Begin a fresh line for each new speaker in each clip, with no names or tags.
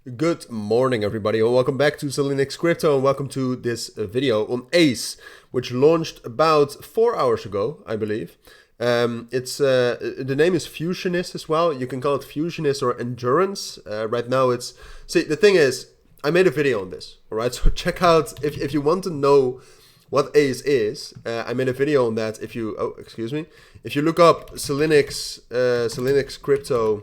Good morning, everybody, and welcome back to Cilinix Crypto, and welcome to this video on ACE, which launched about 4 hours ago, I believe. The name is Fusionist as well. You can call it Fusionist or Endurance. Right now, the thing is, I made a video on this. All right, so check out if you want to know what ACE is. I made a video on that. If you look up Cilinix Crypto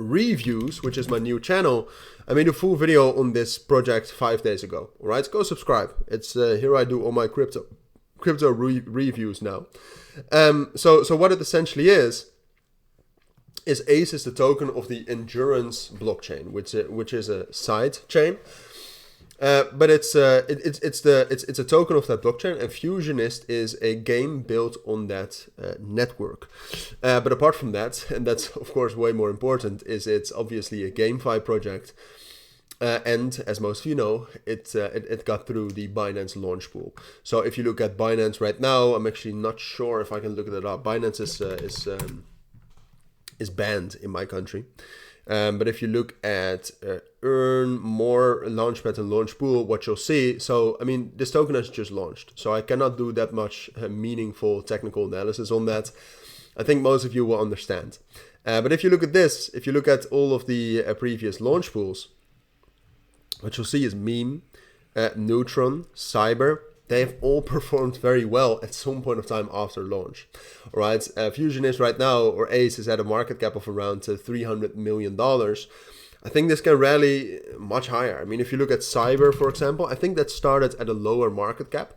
Reviews, which is my new channel, I made a full video on this project 5 days ago. All right, go subscribe. It's here I do all my crypto reviews now. So what it essentially is ACE is the token of the Endurance blockchain, which is a side chain. But it's a token of that blockchain, and Fusionist is a game built on that network. But apart from that, and that's of course way more important, is it's obviously a GameFi project. And as most of you know, it got through the Binance launch pool. So if you look at Binance right now, I'm actually not sure if I can look it up. Binance is banned in my country. But if you look at Earn More, Launchpad and Launch Pool, what you'll see, so I mean, this token has just launched, so I cannot do that much meaningful technical analysis on that. I think most of you will understand. But if you look at this, if you look at all of the previous launch pools, what you'll see is Meme, Neutron, Cyber. They have all performed very well at some point of time after launch. All right, Fusionist right now, or ACE, is at a market cap of around $300 million. I think this can rally much higher. I mean, if you look at Cyber, for example, I think that started at a lower market cap.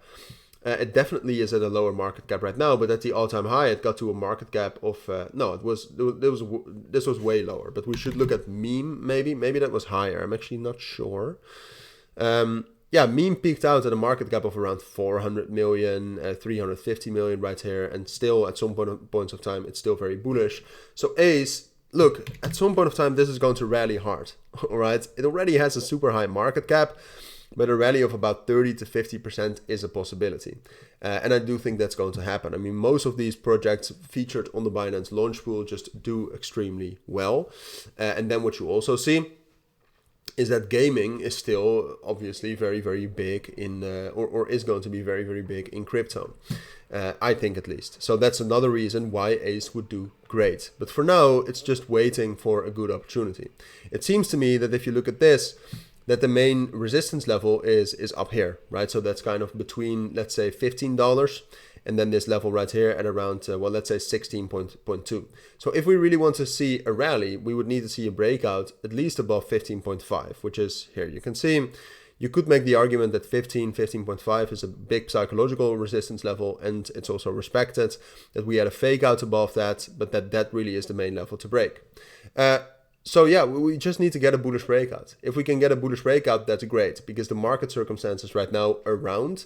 It definitely is at a lower market cap right now, but at the all-time high, it got to a market cap of this was way lower. But we should look at Meme, maybe that was higher. I'm actually not sure. Yeah, Meme peaked out at a market cap of around 400 million, 350 million right here, and still at some points of time, it's still very bullish. So ACE, look, at some point of time, this is going to rally hard, all right? It already has a super high market cap, but a rally of about 30 to 50% is a possibility. And I do think that's going to happen. I mean, most of these projects featured on the Binance launch pool just do extremely well. And then what you also see is that gaming is still obviously very, very big in, or is going to be very, very big in crypto. I think at least. So that's another reason why ACE would do great. But for now, it's just waiting for a good opportunity. It seems to me that if you look at this, that the main resistance level is up here, right? So that's kind of between, let's say, $15 and then this level right here at around, let's say 16.2. So if we really want to see a rally, we would need to see a breakout at least above 15.5, which is here. You can see, you could make the argument that 15.5 is a big psychological resistance level, and it's also respected that we had a fake out above that, but that really is the main level to break. So yeah, we just need to get a bullish breakout. If we can get a bullish breakout, that's great, because the market circumstances right now around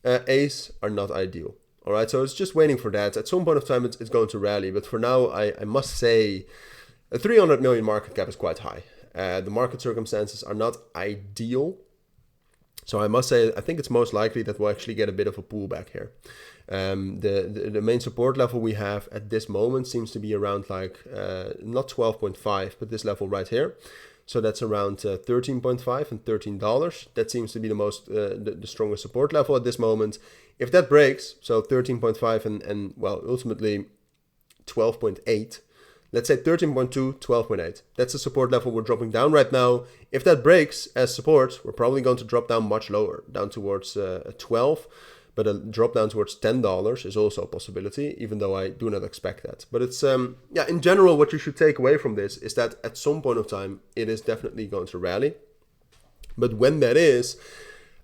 ACE are not ideal. All right, so it's just waiting for that. At some point of time, it's going to rally. But for now, I must say a 300 million market cap is quite high. The market circumstances are not ideal. So I must say, I think it's most likely that we'll actually get a bit of a pullback here. The main support level we have at this moment seems to be around like, not 12.5, but this level right here. So that's around 13.5 and $13. That seems to be the most, the strongest support level at this moment. If that breaks, so 13.5 and ultimately 12.8, let's say 13.2, 12.8. That's the support level we're dropping down right now. If that breaks as support, we're probably going to drop down much lower, down towards 12. But a drop down towards $10 is also a possibility, even though I do not expect that. But it's, in general, what you should take away from this is that at some point of time, it is definitely going to rally. But when that is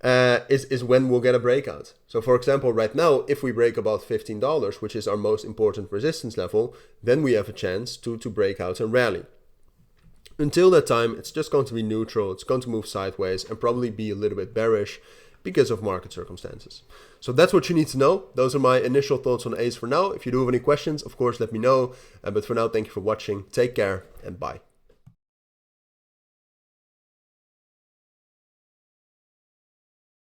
when we'll get a breakout. So for example, right now, if we break above $15, which is our most important resistance level, then we have a chance to break out and rally. Until that time, it's just going to be neutral. It's going to move sideways and probably be a little bit bearish because of market circumstances. So that's what you need to know. Those are my initial thoughts on ACE for now. If you do have any questions, of course, let me know. But for now, thank you for watching. Take care and bye.